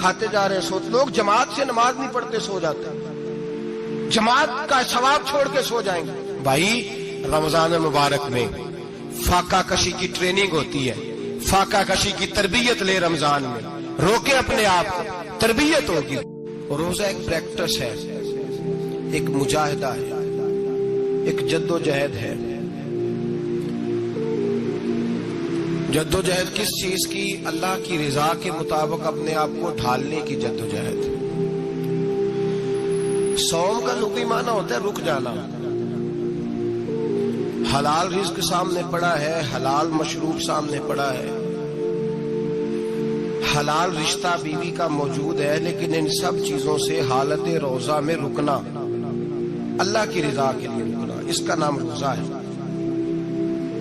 کھاتے جا رہے ہیں سو لوگ جماعت سے نماز نہیں پڑھتے سو جاتے ہیں، جماعت کا ثواب چھوڑ کے سو جائیں گے۔ بھائی رمضان مبارک میں فاقہ کشی کی ٹریننگ ہوتی ہے، فاقہ کشی کی تربیت لے رمضان میں، روکے اپنے آپ کو، تربیت ہوگی۔ روزہ ایک پریکٹس ہے، ایک مجاہدہ ہے، ایک جد و جہد ہے۔ جد و جہد کس چیز کی؟ اللہ کی رضا کے مطابق اپنے آپ کو ڈھالنے کی جد و جہد۔ صوم کا لغوی معنی ہوتا ہے رک جانا، حلال رزق سامنے پڑا ہے، حلال مشروب سامنے پڑا ہے، حلال رشتہ بیوی کا موجود ہے، لیکن ان سب چیزوں سے حالت روزہ میں رکنا، اللہ کی رضا کے لیے رکنا، اس کا نام روزہ ہے۔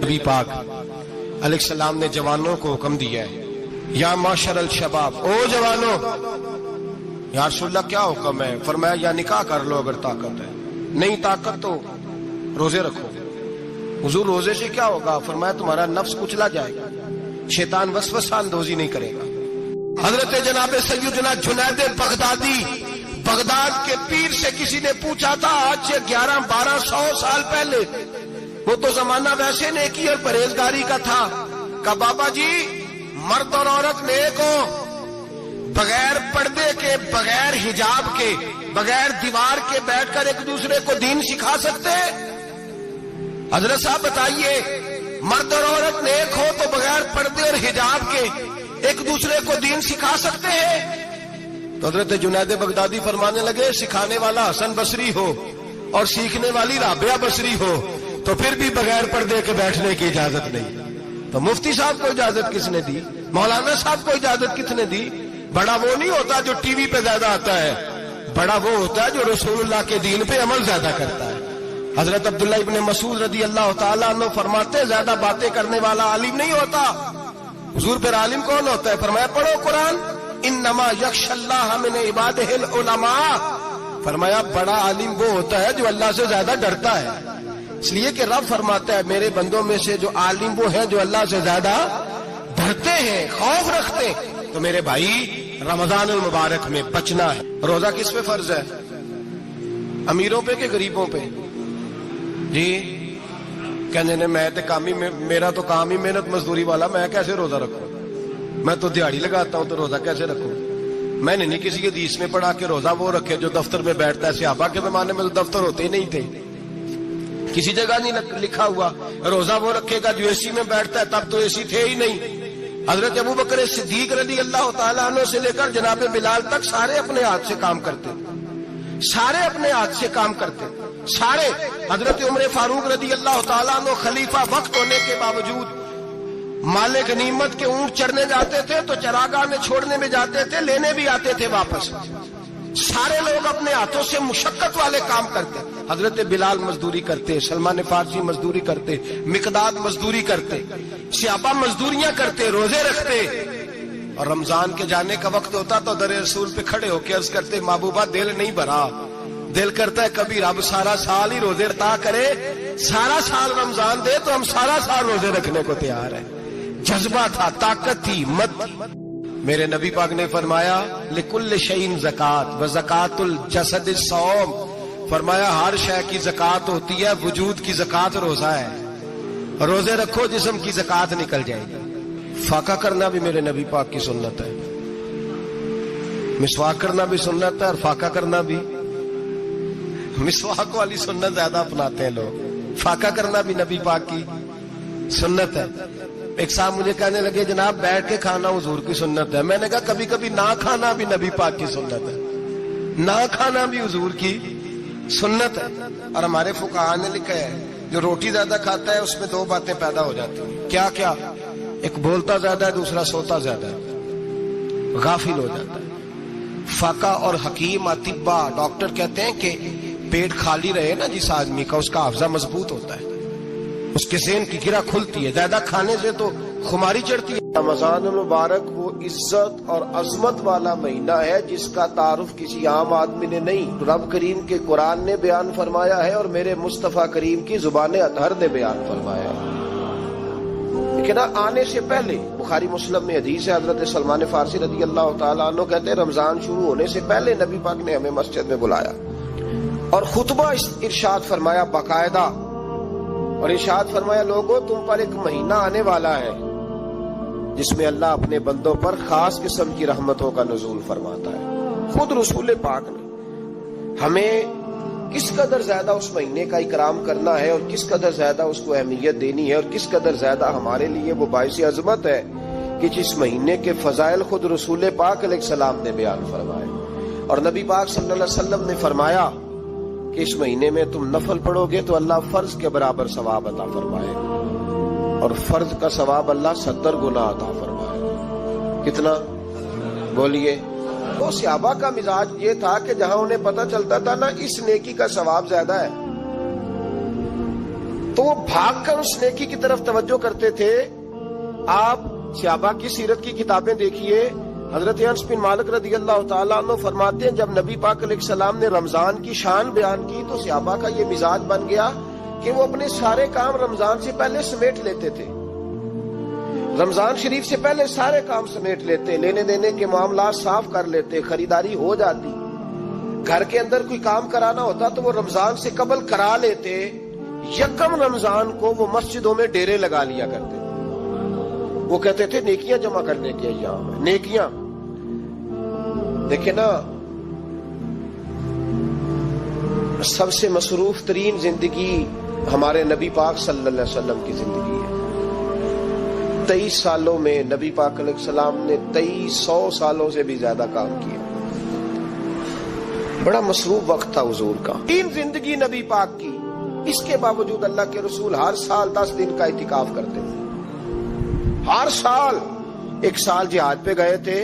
نبی پاک علیہ السلام نے جوانوں کو حکم دیا ہے، یا معاشر الشباب، او جوانوں، یا رسول اللہ کیا حکم ہے؟ فرمایا یا نکاح کر لو اگر طاقت ہے، نہیں طاقت تو روزے رکھو۔ حضور روزے سے کیا ہوگا؟ فرمایا تمہارا نفس کچلا جائے گا، شیطان وسوسہ اندوزی نہیں کرے گا۔ حضرت جناب سیدنا جنید بغدادی، بغداد کے پیر سے کسی نے پوچھا تھا آج سے 1100-1200 سال پہلے، وہ تو زمانہ ویسے نیکی اور پرہیزگاری کا تھا، کہا بابا جی مرد اور عورت نیک ہو، بغیر پردے کے، بغیر حجاب کے، بغیر دیوار کے بیٹھ کر ایک دوسرے کو دین سکھا سکتے؟ حضرت صاحب بتائیے، مرد اور عورت نیک ہو تو بغیر پردے اور حجاب کے ایک دوسرے کو دین سکھا سکتے ہیں؟ تو حضرت جنید بغدادی فرمانے لگے سکھانے والا حسن بصری ہو اور سیکھنے والی رابعہ بصری ہو تو پھر بھی بغیر پردے کے بیٹھنے کی اجازت نہیں۔ تو مفتی صاحب کو اجازت کس نے دی؟ مولانا صاحب کو اجازت کس نے دی؟ بڑا وہ نہیں ہوتا جو ٹی وی پہ زیادہ آتا ہے، بڑا وہ ہوتا ہے جو رسول اللہ کے دین پہ عمل زیادہ کرتا ہے۔ حضرت عبداللہ ابن مسعود رضی اللہ تعالیٰ عنہ فرماتے زیادہ باتیں کرنے والا عالم نہیں ہوتا۔ حضور پھر عالم کون ہوتا ہے؟ فرمایا پڑھو قرآن، انما یخشی اللہ من عبادہ العلماء، فرمایا بڑا عالم وہ ہوتا ہے جو اللہ سے زیادہ ڈرتا ہے، اس لیے کہ رب فرماتا ہے میرے بندوں میں سے جو عالم وہ ہیں جو اللہ سے زیادہ ڈرتے ہیں، خوف رکھتے ہیں۔ تو میرے بھائی رمضان المبارک میں بچنا ہے۔ روزہ کس پہ فرض ہے؟ امیروں پہ کہ غریبوں پہ؟ جی کہنے نے میں تو کام ہی، میرا تو کام ہی محنت مزدوری والا، میں کیسے روزہ رکھوں؟ میں تو دیہڑی لگاتا ہوں تو روزہ کیسے رکھوں؟ میں نے نہیں کسی کے حدیث میں پڑھا کہ روزہ وہ رکھے جو دفتر میں بیٹھتا ہے۔ صحابہ کے زمانے میں تو دفتر ہوتے ہی نہیں تھے، کسی جگہ نہیں لکھا ہوا روزہ وہ رکھے گا جو اے سی میں بیٹھتا ہے، تب تو اے سی تھے ہی نہیں۔ حضرت ابو بکر صدیق رضی اللہ تعالیٰ عنہ سے لے کر جناب بلال تک سارے اپنے ہاتھ سے کام کرتے، سارے اپنے ہاتھ سے کام کرتے، سارے۔ حضرت عمر فاروق رضی اللہ تعالیٰ عنہ خلیفہ وقت ہونے کے باوجود مال غنیمت کے اونٹ چرنے جاتے تھے تو چراگاہ میں چھوڑنے میں جاتے تھے، لینے بھی آتے تھے واپس۔ سارے لوگ اپنے ہاتھوں سے مشقت والے کام کرتے، حضرت بلال مزدوری کرتے، سلمان فارسی مزدوری کرتے، مقداد مزدوری کرتے، صحابہ مزدوریاں کرتے، روزے رکھتے، اور رمضان کے جانے کا وقت ہوتا تو در رسول پہ کھڑے ہو کے عرض کرتے محبوبہ دل نہیں بھرا، دل کرتا ہے کبھی رب سارا سال ہی روزے عطا کرے، سارا سال رمضان دے تو ہم سارا سال روزے رکھنے کو تیار ہیں۔ جذبہ تھا، طاقت تھی، ہمت تھی۔ میرے نبی پاک نے فرمایا لکل شیء زکات وزکات الجسد الصوم، فرمایا ہر شے کی زکات ہوتی ہے، وجود کی زکات روزہ ہے، روزے رکھو جسم کی زکات نکل جائے گی۔ فاقہ کرنا بھی میرے نبی پاک کی سنت ہے، مسواک کرنا بھی سنت ہے، اور فاقہ کرنا بھی۔ مسواک والی سنت زیادہ اپناتے ہیں لوگ، فاقہ کرنا بھی نبی پاک کی سنت ہے۔ ایک صاحب مجھے کہنے لگے جناب بیٹھ کے کھانا حضور کی سنت ہے، میں نے کہا کبھی کبھی نہ کھانا بھی نبی پاک کی سنت ہے، نہ کھانا بھی حضور کی سنت ہے۔ اور ہمارے فقہاء نے لکھا ہے جو روٹی زیادہ کھاتا ہے اس میں دو باتیں پیدا ہو جاتی ہیں، کیا کیا؟ ایک بولتا زیادہ ہے، دوسرا سوتا زیادہ ہے، غافل ہو جاتا ہے۔ فقہ اور حکیم اطباء ڈاکٹر کہتے ہیں کہ پیٹ خالی رہے نا جس آدمی کا، اس کا حافظہ مضبوط ہوتا ہے، اس کے ذہن کی گرہ کھلتی ہے، زیادہ کھانے سے تو خماری چڑھتی ہے۔ رمضان المبارک وہ عزت اور عظمت والا مہینہ ہے جس کا تعارف کسی عام آدمی نے نہیں، رب کریم کے قرآن نے بیان فرمایا ہے اور میرے مصطفیٰ کریم کی زبان اطہر نے بیان فرمایا ہے۔ لیکن آنے سے پہلے بخاری مسلم میں حدیث ہے، حضرت سلمان فارسی رضی اللہ تعالیٰ عنہ کہتے ہیں رمضان شروع ہونے سے پہلے نبی پاک نے ہمیں مسجد میں بلایا اور خطبہ ارشاد فرمایا باقاعدہ، اور ارشاد فرمایا لوگوں تم پر ایک مہینہ آنے والا ہے جس میں اللہ اپنے بندوں پر خاص قسم کی رحمتوں کا نزول فرماتا ہے۔ خود رسول پاک نے ہمیں کس قدر زیادہ اس مہینے کا اکرام کرنا ہے اور کس قدر زیادہ اس کو اہمیت دینی ہے اور کس قدر زیادہ ہمارے لیے وہ باعث عظمت ہے کہ جس مہینے کے فضائل خود رسول پاک علیہ السلام نے بیان فرمائے، اور نبی پاک صلی اللہ علیہ وسلم نے فرمایا کہ اس مہینے میں تم نفل پڑھو گے تو اللہ فرض کے برابر ثواب عطا فرمائے، اور فرض کا ثواب اللہ 70 گنا عطا فرمائے۔ کتنا بولیے؟ وہ صحابہ کا مزاج یہ تھا کہ جہاں انہیں پتہ چلتا تھا نا اس نیکی کا ثواب زیادہ ہے تو وہ بھاگ کر اس نیکی کی طرف توجہ کرتے تھے۔ آپ صحابہ کی سیرت کی کتابیں دیکھیے، حضرت انس بن مالک رضی اللہ تعالیٰ عنہ فرماتے ہیں جب نبی پاک علیہ السلام نے رمضان کی شان بیان کی تو صحابہ کا یہ مزاج بن گیا کہ وہ اپنے سارے کام رمضان سے پہلے سمیٹ لیتے تھے، رمضان شریف سے پہلے سارے کام سمیٹ لیتے، لینے دینے کے معاملات صاف کر لیتے، خریداری ہو جاتی، گھر کے اندر کوئی کام کرانا ہوتا تو وہ رمضان سے قبل کرا لیتے، یکم رمضان کو وہ مسجدوں میں ڈیرے لگا لیا کرتے تھے۔ وہ کہتے تھے نیکیاں جمع کرنے کے ایام ہیں، نیکیاں۔ دیکھیں نا سب سے مصروف ترین زندگی ہمارے نبی پاک صلی اللہ علیہ وسلم کی زندگی ہے۔ 23 سالوں میں نبی پاک علیہ السلام نے 2300 سالوں سے بھی زیادہ کام کیا، بڑا مصروف وقت تھا حضور کا، تین زندگی نبی پاک کی۔ اس کے باوجود اللہ کے رسول ہر سال 10 دن کا اعتکاف کرتے تھے، ہر سال۔ ایک سال جہاد پہ گئے تھے،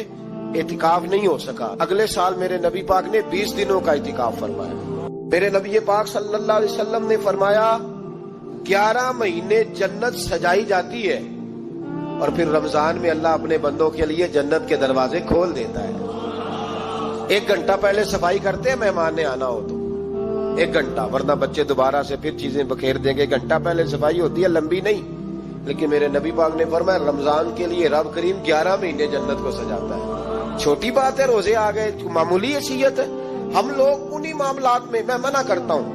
اعتکاف نہیں ہو سکا، اگلے سال میرے نبی پاک نے 20 دنوں کا اعتکاف فرمایا۔ میرے نبی پاک صلی اللہ علیہ وسلم نے فرمایا 11 مہینے جنت سجائی جاتی ہے اور پھر رمضان میں اللہ اپنے بندوں کے لیے جنت کے دروازے کھول دیتا ہے۔ 1 گھنٹہ پہلے صفائی کرتے ہیں مہمان نے آنا ہو تو 1 گھنٹہ، ورنہ بچے دوبارہ سے پھر چیزیں بکھیر دیں گے۔ گھنٹہ پہلے صفائی ہوتی ہے، لمبی نہیں، لیکن میرے نبی پاک نے فرمایا رمضان کے لیے رب کریم 11 مہینے جنت کو سجاتا ہے۔ چھوٹی بات ہے، روزے آ گئے، معمولی حیثیت ہے۔ ہم لوگ انہی معاملات میں، میں منع کرتا ہوں،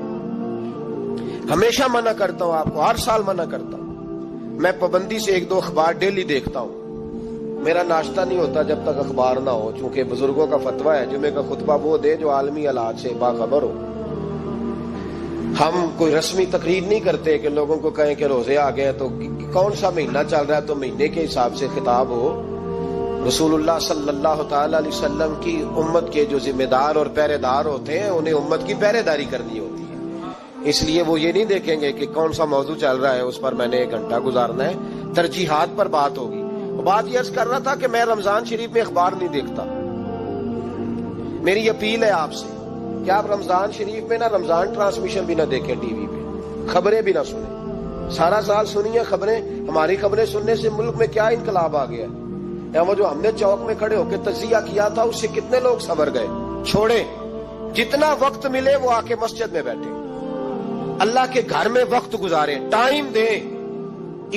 ہمیشہ منع کرتا ہوں، آپ کو ہر سال منع کرتا ہوں، میں پابندی سے 1-2 اخبار ڈیلی دیکھتا ہوں، میرا ناشتہ نہیں ہوتا جب تک اخبار نہ ہو، چونکہ بزرگوں کا فتویٰ ہے جمعے کا خطبہ وہ دے جو عالمی حالات سے باخبر ہو۔ ہم کوئی رسمی تقریر نہیں کرتے کہ لوگوں کو کہیں کہ روزے آ گئے تو کون سا مہینہ چل رہا ہے تو مہینے کے حساب سے خطاب ہو۔ رسول اللہ صلی اللہ تعالی علیہ وسلم کی امت کے جو ذمہ دار اور پہرے دار ہوتے ہیں انہیں امت کی پہرے داری کرنی ہوتی ہے، اس لیے وہ یہ نہیں دیکھیں گے کہ کون سا موضوع چل رہا ہے اس پر میں نے 1 گھنٹہ گزارنا ہے، ترجیحات پر بات ہوگی۔ بات یہ عرض کر رہا تھا کہ میں رمضان شریف میں اخبار نہیں دیکھتا، میری اپیل ہے آپ سے کہ آپ رمضان شریف میں نہ رمضان ٹرانسمیشن بھی نہ دیکھیں، ٹی وی پہ خبریں بھی نہ سنیں، سارا سال سنیے خبریں۔ ہماری خبریں سننے سے ملک میں کیا انقلاب آ گیا ہے، یا وہ جو ہم نے چوک میں کھڑے ہو کے تجزیہ کیا تھا اس سے کتنے لوگ سنور گئے۔ چھوڑیں، جتنا وقت ملے وہ آ کے مسجد میں بیٹھے، اللہ کے گھر میں وقت گزاریں، ٹائم دیں۔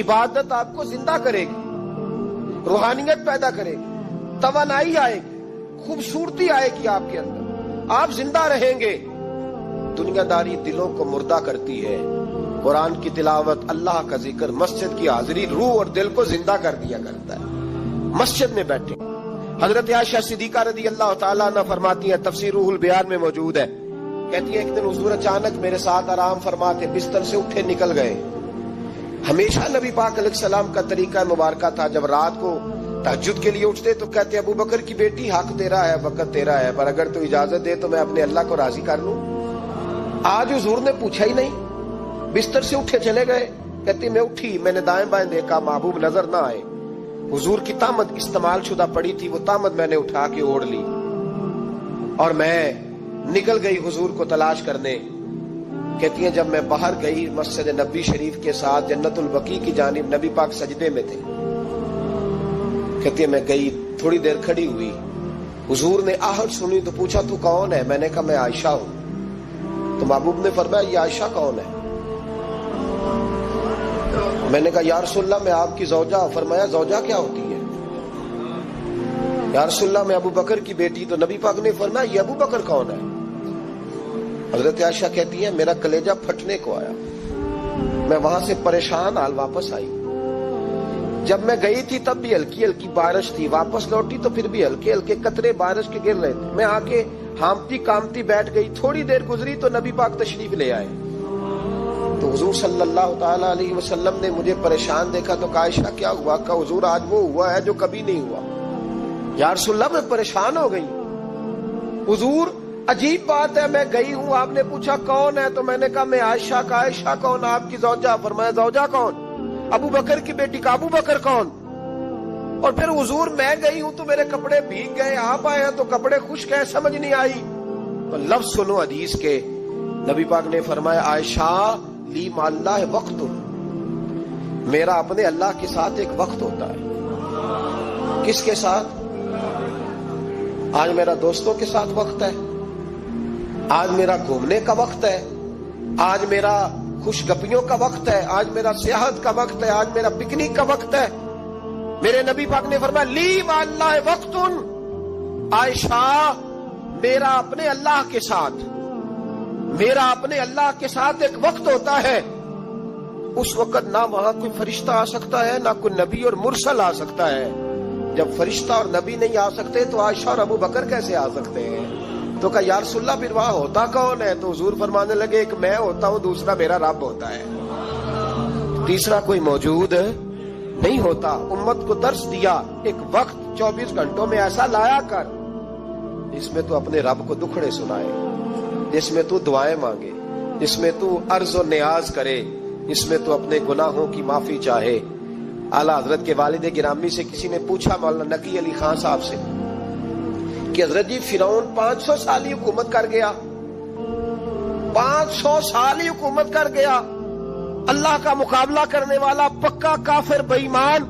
عبادت آپ کو زندہ کرے گی، روحانیت پیدا کرے گی، توانائی آئے گی، خوبصورتی آئے گی آپ کے اندر، آپ زندہ رہیں گے۔ دنیا داری دلوں کو مردہ کرتی ہے، قرآن کی تلاوت، اللہ کا ذکر، مسجد کی حاضری روح اور دل کو زندہ کر دیا کرتا ہے۔ مسجد میں بیٹھے۔ حضرت عائشہ صدیقہ رضی اللہ تعالیٰ عنہ فرماتی ہیں، تفسیر روح البیان میں موجود ہے، کہتی ہے ایک دن حضور اچانک میرے ساتھ آرام فرماتے بستر سے اٹھے نکل گئے۔ ہمیشہ نبی پاک علیہ السلام کا طریقہ مبارکہ تھا جب رات کو تہجد کے لیے اٹھتے تو کہتے ابو بکر کی بیٹی حق تیرا ہے، وقت تیرا ہے، پر اگر تو اجازت دے تو میں اپنے اللہ کو راضی کر لوں۔ آج حضور نے پوچھا ہی نہیں، بستر سے اٹھے چلے گئے۔ کہتی میں اٹھی، میں نے دائیں بائیں دیکھا، محبوب نظر نہ آئے، حضور کی طامت استعمال شدہ پڑی تھی، وہ طامت میں نے اٹھا کے اوڑھ لی اور میں نکل گئی حضور کو تلاش کرنے۔ کہتی ہیں جب میں باہر گئی مسجد نبی شریف کے ساتھ جنت البقیع کی جانب، نبی پاک سجدے میں تھے، کہتی ہے میں گئی، تھوڑی دیر کھڑی ہوئی، حضور نے آہٹ سنی تو پوچھا تو کون ہے؟ میں نے کہا میں عائشہ ہوں۔ تو محبوب نے فرمایا یہ عائشہ کون ہے؟ میں نے کہا یا رسول اللہ میں آپ کی زوجہ. فرمایا زوجہ کیا ہوتی ہے؟ یا رسول اللہ میں ابو بکر کی بیٹی. تو نبی پاک نے فرمایا یہ ابو بکر کون ہے؟ حضرت عائشہ کہتی ہے میرا کلیجہ پھٹنے کو آیا. میں وہاں سے پریشان حال واپس آئی. جب میں گئی تھی تب بھی ہلکی ہلکی بارش تھی, واپس لوٹی تو پھر بھی ہلکے ہلکے قطرے بارش کے گر رہے تھے. میں آ کے ہامتی کامتی بیٹھ گئی. تھوڑی دیر گزری تو نبی پاک تشریف لے آئے. تو حضور صلی اللہ تعالی علیہ وسلم نے مجھے پریشان دیکھا تو کہا عائشہ کیا ہوا؟ کہا حضور آج وہ ہوا ہے جو کبھی نہیں ہوا. یا رسول اللہ میں پریشان ہو گئی. حضور عجیب بات ہے, میں گئی ہوں, آپ نے پوچھا کون ہے تو میں نے کہا میں عائشہ. کا عائشہ کون؟ آپ کی زوجہ. فرمایا زوجہ کون؟ ابو بکر کی بیٹی. کا ابو بکر کون؟ اور پھر حضور میں گئی ہوں تو میرے کپڑے بھیگ گئے, آپ آئے ہیں تو کپڑے خشک ہیں, سمجھ نہیں آئی. تو لفظ سنو حدیث کے. نبی پاک نے فرمایا عائشہ لی مع اللہ وقت, میرا اپنے اللہ کے ساتھ ایک وقت ہوتا ہے. کس کے ساتھ؟ آج میرا دوستوں کے ساتھ وقت ہے, آج میرا گھومنے کا وقت ہے, آج میرا خوش گپیوں کا وقت ہے, آج میرا سیاحت کا وقت ہے, آج میرا پکنک کا وقت ہے. میرے نبی پاک نے فرمایا لی مع اللہ وقت, عائشہ میرا اپنے اللہ کے ساتھ, میرا اپنے اللہ کے ساتھ ایک وقت ہوتا ہے. اس وقت نہ وہاں کوئی فرشتہ آ سکتا ہے, نہ کوئی نبی اور مرسل آ سکتا ہے. جب فرشتہ اور نبی نہیں آ سکتے تو عائشہ اور ابو بکر کیسے آ سکتے ہیں؟ تو کہا یا رسول اللہ پھر وہاں ہوتا کون ہے؟ تو حضور فرمانے لگے ایک میں ہوتا ہوں, دوسرا میرا رب ہوتا ہے, تیسرا کوئی موجود نہیں ہوتا. امت کو درس دیا ایک وقت 24 گھنٹوں میں ایسا لایا کر جس میں تو اپنے رب کو دکھڑے سنائے, جس میں تو دعائیں مانگے, جس میں تو عرض و نیاز کرے, جس میں تو اپنے گناہوں کی معافی چاہے. اعلیٰ حضرت کے والد گرامی سے کسی نے پوچھا مولانا نقی علی خان صاحب سے کہ حضرت جی فرعون 500 سال ہی حکومت کر گیا, 500 سال ہی حکومت کر گیا, اللہ کا مقابلہ کرنے والا پکا کافر بے ایمان.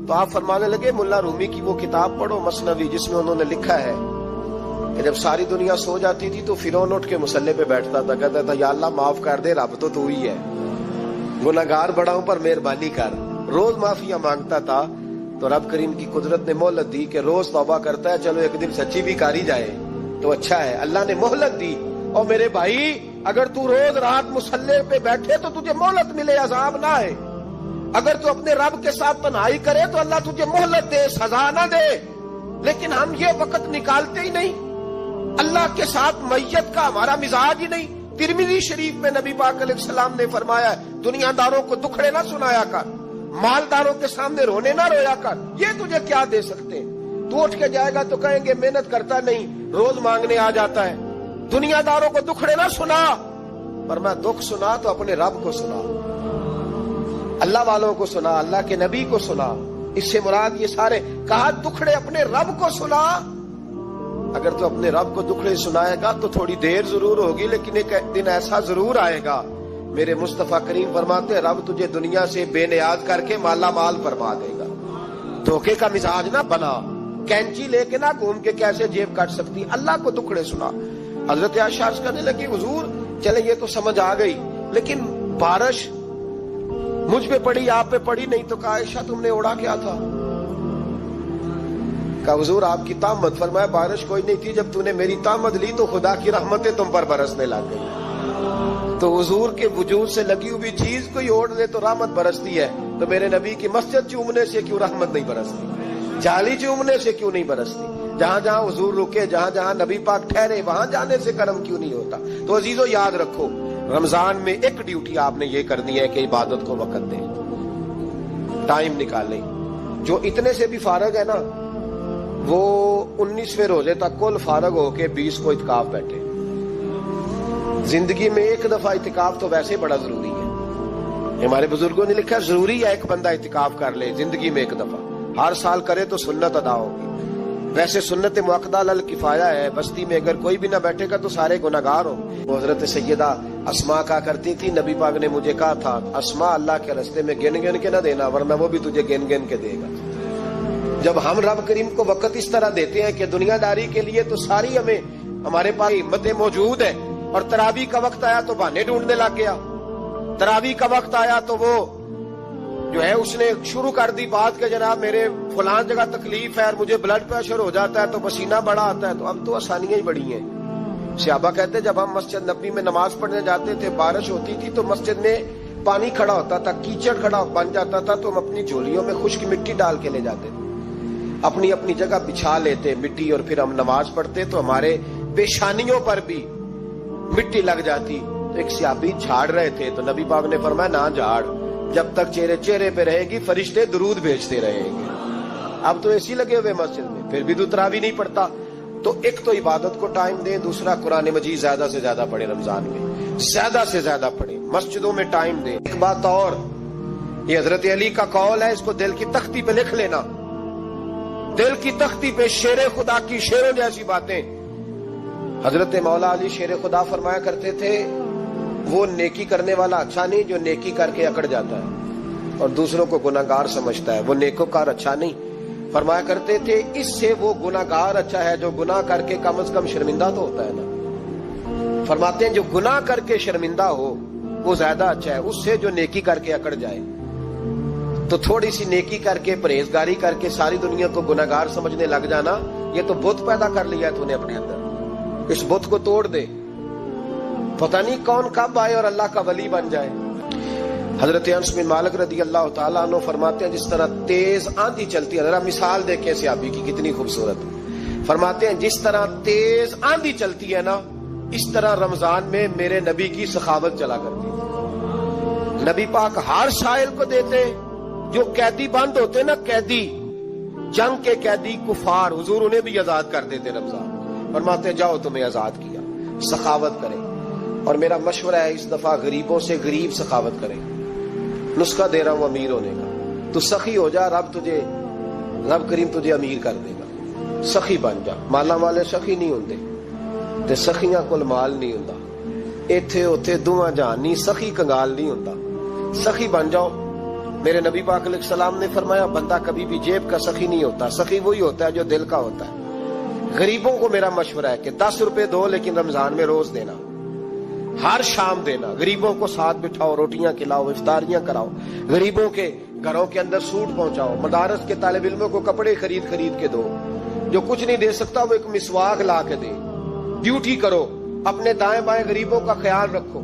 تو آپ فرمانے لگے ملا رومی کی وہ کتاب پڑھو مثنوی, جس میں انہوں نے لکھا ہے کہ جب ساری دنیا سو جاتی تھی تو فرعون اٹھ کے مصلے پہ بیٹھتا تھا, کہتا تھا یا اللہ معاف کر دے, رب تو ہی ہے, گناہگار بڑا ہوں پر مہربانی کر. روز معافیاں مانگتا تھا تو رب کریم کی قدرت نے مہلت دی کہ روز توبہ کرتا ہے, چلو ایک دن سچی بھی کاری جائے تو اچھا ہے. اللہ نے مہلت دی. اور میرے بھائی اگر تو روز رات مصلے پہ بیٹھے تو تجھے مہلت ملے, عذاب نہ آئے. اگر تو اپنے رب کے ساتھ تنہائی کرے تو اللہ تجھے مہلت دے, سزا نہ دے. لیکن ہم یہ وقت نکالتے ہی نہیں. اللہ کے ساتھ میت کا ہمارا مزاج ہی نہیں. ترمذی شریف میں نبی پاک علیہ السلام نے فرمایا دنیا داروں کو دکھڑے نہ سنایا کر, مالداروں کے سامنے رونے نہ رویا کر. یہ تجھے کیا دے سکتے؟ تو اٹھ کے جائے گا تو کہیں گے محنت کرتا نہیں, روز مانگنے آ جاتا ہے. دنیا داروں کو دکھڑے نہ سنا, پر میں دکھ سنا تو اپنے رب کو سنا, اللہ والوں کو سنا, اللہ کے نبی کو سنا. اس سے مراد یہ سارے کہا دکھڑے اپنے رب کو سنا. اگر تو اپنے رب کو دکھڑے سنائے گا تو تھوڑی دیر ضرور ہوگی, لیکن ایک دن ایسا ضرور آئے گا. میرے مصطفیٰ کریم فرماتے ہیں رب تجھے دنیا سے بے نیاز کر کے مالا مال فرما دے گا. دھوکے کا مزاج نہ بنا, کینچی لے کے نہ گھوم کے کیسے جیب کاٹ سکتی. اللہ کو دکھڑے سنا. حضرت عائشہ عرض کرنے لگی حضور چلے یہ تو سمجھ آ گئی, لیکن بارش مجھ پہ پڑی آپ پہ پڑی نہیں. تو کہا عائشہ تم نے اڑا کیا تھا؟ کہا حضور آپ کی طامت. فرمایا بارش کوئی نہیں تھی, جب تو نے میری طامت لی تو خدا کی رحمتیں تم پر برسنے لگ گئی. تو حضور کے وجود سے لگی ہوئی چیز کوئی اوڑھ لے تو رحمت برستی ہے, تو میرے نبی کی مسجد چومنے سے کیوں رحمت نہیں برستی؟ جالی چومنے سے کیوں نہیں برستی؟ جہاں جہاں حضور رکے, جہاں جہاں نبی پاک ٹھہرے, وہاں جانے سے کرم کیوں نہیں ہوتا؟ تو عزیزو یاد رکھو رمضان میں ایک ڈیوٹی آپ نے یہ کرنی ہے کہ عبادت کو وقت دیں, ٹائم نکالیں. جو اتنے سے بھی فارغ ہے نا وہ 19ویں روزے تک کل فارغ ہو کے 20 کو اعتکاف بیٹھے. زندگی میں ایک دفعہ اعتکاف تو ویسے بڑا ضروری ہے. ہمارے بزرگوں نے لکھا ضروری ہے ایک بندہ اعتکاف کر لے زندگی میں ایک دفعہ, ہر سال کرے تو سنت ادا ہوگی. ویسے سنت مؤکدہ الکفایہ ہے, بستی میں اگر کوئی بھی نہ بیٹھے گا تو سارے گناہگار ہوں. حضرت سیدہ اسماء کہا کرتی تھی نبی پاک نے مجھے کہا تھا اسماء اللہ کے راستے میں گن گن کے نہ دینا ورنہ وہ بھی تجھے گن گن کے دے گا. جب ہم رب کریم کو وقت اس طرح دیتے ہیں کہ دنیا داری کے لیے تو ساری ہمارے پاس ہمتیں موجود ہیں, اور تراویح کا وقت آیا تو بہانے ڈھونڈنے لگ گیا, تراویح کا وقت آیا تو وہ جو ہے اس نے شروع کر دی بات کہ جناب میرے فلان جگہ تکلیف ہے اور مجھے بلڈ پریشر ہو جاتا ہے تو پسینہ بڑا آتا ہے، تو اب تو آسانیاں ہی بڑی ہیں۔ صحابہ کہتے جب ہم مسجد نبی میں نماز پڑھنے جاتے تھے، بارش ہوتی تھی تو مسجد میں پانی کھڑا ہوتا تھا، کیچڑ کھڑا بن جاتا تھا، تو ہم اپنی جھولیوں میں خشک مٹی ڈال کے لے جاتے تھے، اپنی اپنی جگہ بچھا لیتے مٹی، اور پھر ہم نماز پڑھتے تو ہمارے پیشانیوں پر بھی مٹی لگ جاتی۔ تو ایک صحابی جھاڑ رہے تھے تو نبی پاک نے فرمایا نہ جھاڑ، جب تک چہرے پہ رہے گی فرشتے درود بھیجتے رہیں گے۔ اب تو ایسی لگے ہوئے مسجد میں، پھر بھی تو تراویح نہیں پڑھتا۔ تو ایک تو عبادت کو ٹائم دیں، دوسرا قرآن مجید زیادہ سے زیادہ پڑھیں، رمضان میں زیادہ سے زیادہ پڑھیں، مسجدوں میں ٹائم دیں۔ ایک بات اور، یہ حضرت علی کا قول ہے، اس کو دل کی تختی پہ لکھ لینا، دل کی تختی پہ شیر خدا کی شیروں جیسی باتیں۔ حضرت مولا علی شیر خدا فرمایا کرتے تھے وہ نیکی کرنے والا اچھا نہیں جو نیکی کر کے اکڑ جاتا ہے اور دوسروں کو گناہگار سمجھتا ہے، وہ نیکوکار اچھا نہیں۔ فرمایا کرتے تھے اس سے وہ گناہگار اچھا ہے جو گناہ کر کے کم از کم شرمندہ تو ہوتا ہے نا۔ فرماتے ہیں جو گناہ کر کے شرمندہ ہو وہ زیادہ اچھا ہے اس سے جو نیکی کر کے اکڑ جائے۔ تو تھوڑی سی نیکی کر کے پرہیزگاری کر کے ساری دنیا کو گناہگار سمجھنے لگ جانا، یہ تو بت پیدا کر لیا ہے تو نے اپنے اندر، اس بت کو توڑ دے، پتہ نہیں کون کب آئے اور اللہ کا ولی بن جائے۔ حضرت انس بن مالک رضی اللہ تعالیٰ عنہ فرماتے ہیں جس طرح تیز آندھی چلتی ہے، ذرا مثال دیکھیں صحابی کی کتنی خوبصورت، فرماتے ہیں جس طرح تیز آندھی چلتی ہے نا، اس طرح رمضان میں میرے نبی کی سخاوت چلا کرتی ہے۔ نبی پاک ہر سائل کو دیتے، جو قیدی بند ہوتے نا، قیدی جنگ کے قیدی کفار، حضور انہیں بھی آزاد کر دیتے رمضان، فرماتے جاؤ تمہیں آزاد کیا، سخاوت کریں۔ اور میرا مشورہ ہے اس دفعہ غریبوں سے غریب سخاوت کریں، نسخہ دے رہا ہوں امیر ہونے کا، تو سخی ہو جا، رب کریم تجھے امیر کر دے گا، سخی بن جا۔ مالا والے سخی نہیں ہوندے تے سخیاں کول مال نہیں ہوندا، ایتھے اوتھے دوواں جہان نہیں، سخی کنگال نہیں ہوندا، سخی بن جاؤ۔ میرے نبی پاک علیہ السلام نے فرمایا بندہ کبھی بھی جیب کا سخی نہیں ہوتا، سخی وہی ہوتا ہے جو دل کا ہوتا ہے۔ غریبوں کو میرا مشورہ ہے کہ 10 روپے دو لیکن رمضان میں روز دینا، ہر شام دینا، غریبوں کو ساتھ بٹھاؤ، روٹیاں کھلاؤ، افطاریاں کراؤ، غریبوں کے گھروں کے اندر سوٹ پہنچاؤ، مدارس کے طالب علموں کو کپڑے خرید کے دو، جو کچھ نہیں دے سکتا وہ ایک مسواک لا کے دے، ڈیوٹی کرو، اپنے دائیں بائیں غریبوں کا خیال رکھو۔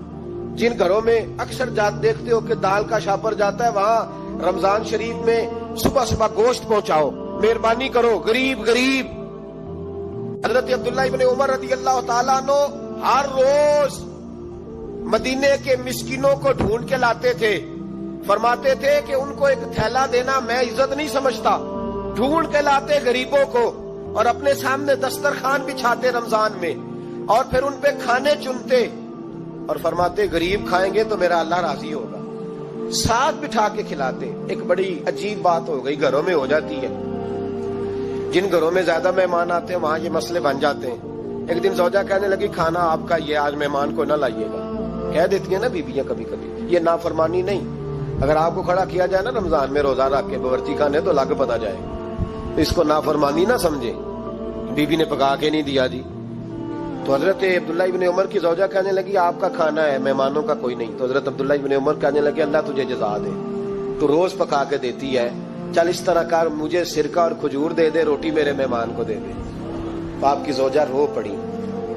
جن گھروں میں اکثر دیکھتے ہو کہ دال کا شاپر جاتا ہے، وہاں رمضان شریف میں صبح گوشت پہنچاؤ، مہربانی کرو، غریب۔ حضرت عبداللہ ابن عمر رضی اللہ تعالیٰ عنہ ہر روز مدینے کے مسکینوں کو ڈھونڈ کے لاتے تھے، فرماتے تھے کہ ان کو ایک تھیلا دینا میں عزت نہیں سمجھتا، ڈھونڈ کے لاتے غریبوں کو اور اپنے سامنے دسترخوان بچھاتے رمضان میں، اور پھر ان پہ کھانے چنتے اور فرماتے غریب کھائیں گے تو میرا اللہ راضی ہوگا، ساتھ بٹھا کے کھلاتے۔ ایک بڑی عجیب بات ہو گئی گھروں میں ہو جاتی ہے، جن گھروں میں زیادہ مہمان آتے ہیں وہاں یہ مسئلے بن جاتے ہیں۔ ایک دن زوجہ کہنے لگی کھانا آپ کا یہ آج مہمان کو نہ لائیے گا، کہہ دیتی ہیں نا بیویاں کبھی کبھی، یہ نافرمانی نہیں، اگر آپ کو کھڑا کیا جائے نا رمضان میں روزہ رکھ کے باورچی خانے تو لگ پتا جائے، اس کو نافرمانی نہ سمجھے، بیوی نے پکا کے نہیں دیا جی۔ تو حضرت عبداللہ ابن عمر کی زوجہ کہنے لگی آپ کا کھانا ہے مہمانوں کا کوئی نہیں، تو حضرت عبداللہ ابن عمر کہنے لگے اللہ تجھے جزا دے، تو روز پکا کے دیتی ہے، چل اس طرح کر مجھے سرکہ اور کھجور دے دے، روٹی میرے مہمان کو دے دے۔ تو آپ کی زوجہ رو پڑی،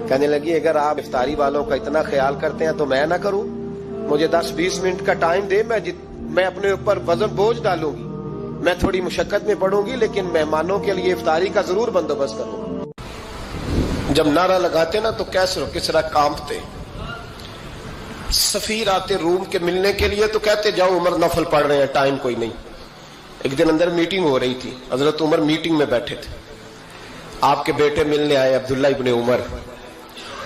کہنے لگی اگر آپ افطاری والوں کا اتنا خیال کرتے ہیں تو میں نہ کروں، مجھے 10-20 منٹ کا ٹائم دے، میں اپنے اوپر وزن بوجھ ڈالوں گی، میں تھوڑی مشقت میں پڑوں گی لیکن مہمانوں کے لیے افطاری کا ضرور بندوبست کروں گا۔ جب نعرہ لگاتے نا تو کسرا کانپتے، سفیر آتے روم کے ملنے کے لیے تو کہتے جاؤ عمر نفل پڑھ رہے ہیں، ٹائم کوئی نہیں۔ ایک دن اندر میٹنگ ہو رہی تھی، حضرت عمر میٹنگ میں بیٹھے تھے، آپ کے بیٹے ملنے آئے عبداللہ ابن عمر،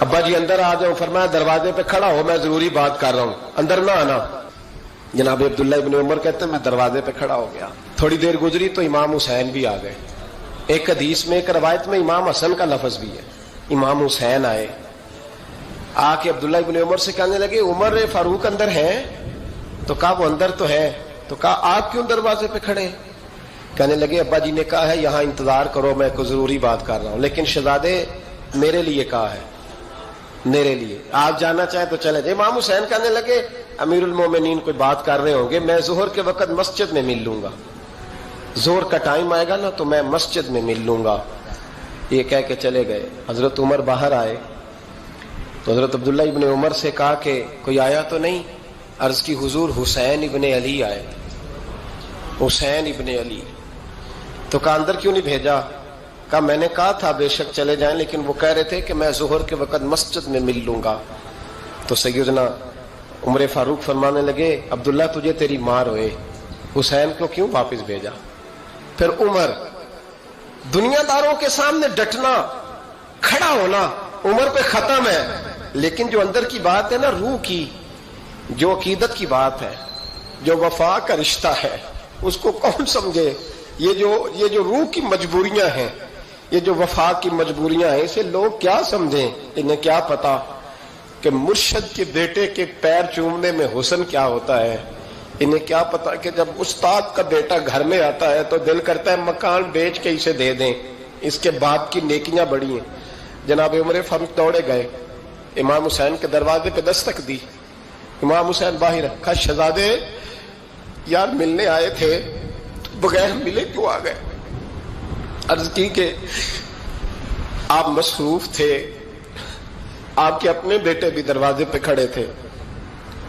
ابا جی اندر آ جاؤ، فرمایا دروازے پہ کھڑا ہو میں ضروری بات کر رہا ہوں، اندر نہ آنا۔ جناب عبداللہ ابن عمر کہتے ہیں میں دروازے پہ کھڑا ہو گیا، تھوڑی دیر گزری تو امام حسین بھی آ گئے، ایک حدیث میں ایک روایت میں امام حسن کا لفظ بھی ہے، امام حسین آئے، آ کے عبداللہ ابن عمر سے کہنے لگے عمر فاروق اندر ہیں؟ تو کہا وہ اندر تو ہے، تو کہا آپ کیوں دروازے پہ کھڑے؟ کہنے لگے ابا جی نے کہا ہے یہاں انتظار کرو، میں کوئی ضروری بات کر رہا ہوں، لیکن شہزادے میرے لیے کہا ہے، میرے لیے آپ جانا چاہیں تو چلے جائیں. امام حسین کہنے لگے امیر المومنین کوئی بات کر رہے ہوں گے, میں ظہر کے وقت مسجد میں مل لوں گا, ظہر کا ٹائم آئے گا نا تو میں مسجد میں مل لوں گا. یہ کہہ کے چلے گئے. حضرت عمر باہر آئے تو حضرت عبداللہ ابن عمر سے کہا کہ کوئی آیا تو نہیں؟ عرض کی حضور حسین ابن علی آئے. حسین ابن علی. تو کہا اندر کیوں نہیں بھیجا؟ کہا میں نے کہا تھا بے شک چلے جائیں, لیکن وہ کہہ رہے تھے کہ میں ظہر کے وقت مسجد میں مل لوں گا. تو سیدنا عمر فاروق فرمانے لگے عبداللہ تجھے تیری ماں روئے, حسین کو کیوں واپس بھیجا؟ پھر عمر دنیا داروں کے سامنے ڈٹنا, کھڑا ہونا عمر پہ ختم ہے, لیکن جو اندر کی بات ہے نا, روح کی, جو عقیدت کی بات ہے, جو وفا کا رشتہ ہے, اس کو کون سمجھے؟ یہ جو روح کی مجبوریاں ہیں, یہ جو وفا کی مجبوریاں ہیں, اسے لوگ کیا سمجھیں؟ انہیں کیا پتا کہ مرشد کے بیٹے کے پیر چومنے میں حسن کیا ہوتا ہے. انہیں کیا پتا کہ جب استاد کا بیٹا گھر میں آتا ہے تو دل کرتا ہے مکان بیچ کے اسے دے دیں, اس کے باپ کی نیکیاں بڑی ہیں. جناب عمر فاروق دوڑے گئے, امام حسین کے دروازے پہ دستک دی. امام حسین باہر رکھا, شہزادے یار ملنے آئے تھے, بغیر ملے کیوں آ گئے؟ عرض کی کہ آپ مصروف تھے, آپ کے اپنے بیٹے بھی دروازے پہ کھڑے تھے,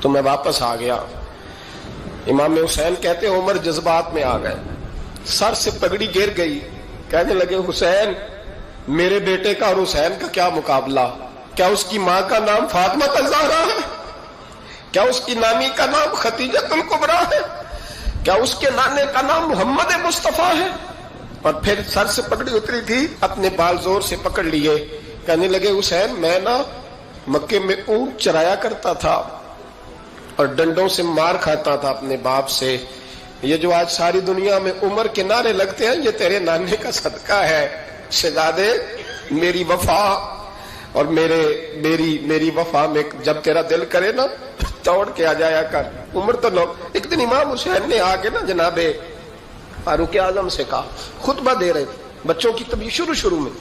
تو میں واپس آ گیا. امام حسین کہتے عمر جذبات میں آ گئے, سر سے پگڑی گر گئی, کہنے لگے حسین میرے بیٹے کا اور حسین کا کیا مقابلہ؟ کیا اس کی ماں کا نام فاطمہ الزہرا ہے؟ کیا اس کی نانی کا نام خدیجہ الکبریٰ ہے؟ کیا اس کے نانے کا نام محمد مصطفیٰ ہے؟ اور پھر سر سے پگڑی اتری تھی, اپنے بال زور سے پکڑ لیے, کہنے لگے حسین میں نا مکے میں اونٹ چرایا کرتا تھا اور ڈنڈوں سے مار کھاتا تھا اپنے باپ سے. یہ جو آج ساری دنیا میں عمر کے نعرے لگتے ہیں, یہ تیرے نانے کا صدقہ ہے. شہزادے میری وفا اور میری وفا میں جب تیرا دل کرے نا دوڑ کے آ جایا کر. عمر تو لوگ, ایک دن امام حسین نے آ کے نا جناب فاروق اعظم سے کہا, خطبہ دے رہے تھے بچوں کی طبیعت شروع میں,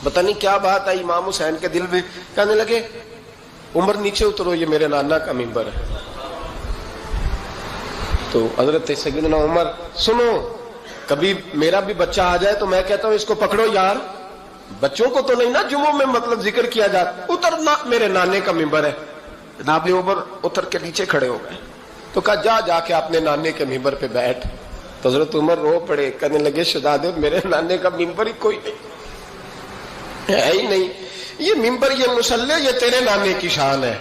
پتہ نہیں کیا بات آئی امام حسین کے دل میں, کہنے لگے عمر نیچے اترو, یہ میرے نانا کا ممبر ہے. تو حضرت سیدنا عمر, سنو کبھی میرا بھی بچہ آ جائے تو میں کہتا ہوں اس کو پکڑو یار, بچوں کو تو نہیں نا جمعوں میں مطلب ذکر کیا جاتا, اترنا میرے نانے کا ممبر ہے. جناب عمر اتر کے نیچے کھڑے ہو گئے, تو کہا جا کے اپنے نانے کے ممبر پہ بیٹھ. تو حضرت عمر رو پڑے, کہنے لگے شہزادے میرے نانے کا ممبر ہی کوئی نہیں ہے ہی نہیں, یہ ممبر یہ مصلی یہ تیرے نانے کی شان ہے,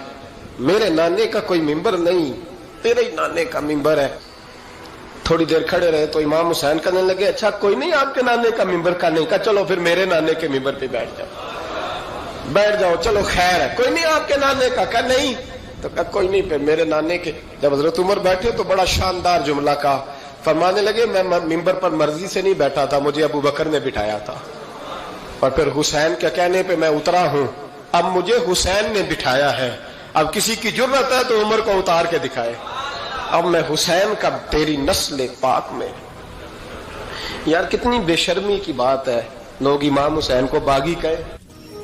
میرے نانے کا کوئی ممبر نہیں, تیرے ہی نانے کا ممبر ہے. تھوڑی دیر کھڑے رہے تو امام حسین کہنے لگے اچھا کوئی نہیں آپ کے نانے کا ممبر کا نہیں؟ کہا چلو پھر میرے نانے کے ممبر پہ بیٹھ جاؤ, چلو خیر ہے, کوئی نہیں آپ کے نانے کا؟ کہا نہیں. تو کہا کوئی نہیں, پھر میرے نانے کے. جب حضرت عمر بیٹھے تو بڑا شاندار جملہ کہا, فرمانے لگے میں ممبر پر مرضی سے نہیں بیٹھا تھا, مجھے ابو بکر نے بٹھایا تھا, اور پھر حسین کے کہنے پہ میں اترا ہوں, اب مجھے حسین نے بٹھایا ہے, اب کسی کی جرت ہے تو عمر کو اتار کے دکھائے, اب میں حسین کا تیری نسل پاک میں. یار کتنی بے شرمی کی بات ہے, لوگ امام حسین کو باغی کہے.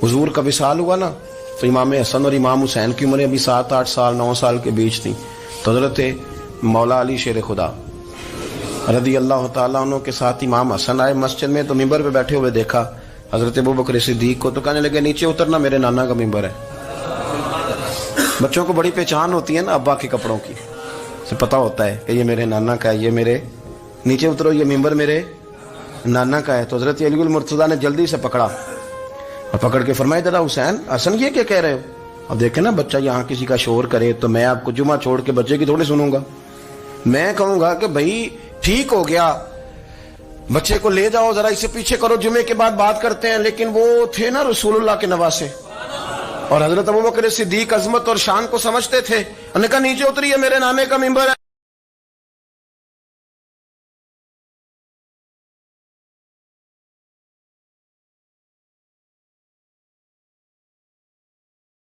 حضور کا وصال ہوا نا تو امام حسن اور امام حسین کی عمریں ابھی 7-8 سال 9 سال کے بیچ تھیں. تو حضرت مولا علی شیر خدا رضی اللہ تعالیٰ عنہ کے ساتھ امام حسن آئے مسجد میں, تو ممبر پہ بیٹھے ہوئے دیکھا حضرت ابوبکر صدیق کو, تو کہنے لگے نیچے اترنا میرے نانا کا ممبر ہے. بچوں کو بڑی پہچان ہوتی ہے نا ابا کے کپڑوں کی, سے پتا ہوتا ہے کہ یہ میرے نانا کا ہے, یہ میرے نیچے اترو یہ ممبر میرے نانا کا ہے. تو حضرت علی المرتضیٰ نے جلدی سے پکڑا اور پکڑ کے فرمایا دادا حسین حسن یہ کیا کہہ رہے ہو؟ اب دیکھیں نا بچہ یہاں کسی کا شور کرے تو میں آپ کو جمعہ چھوڑ کے بچے کی تھوڑی سنوں گا, میں کہوں گا کہ بھائی ٹھیک ہو گیا بچے کو لے جاؤ ذرا اسے پیچھے کرو, جمعے کے بعد بات کرتے ہیں. لیکن وہ تھے نا رسول اللہ کے نواسے, اور حضرت ابوبکر صدیق عظمت اور شان کو سمجھتے تھے, انہوں نے کہا نیچے اتریے میرے نانے کا ممبر ہے.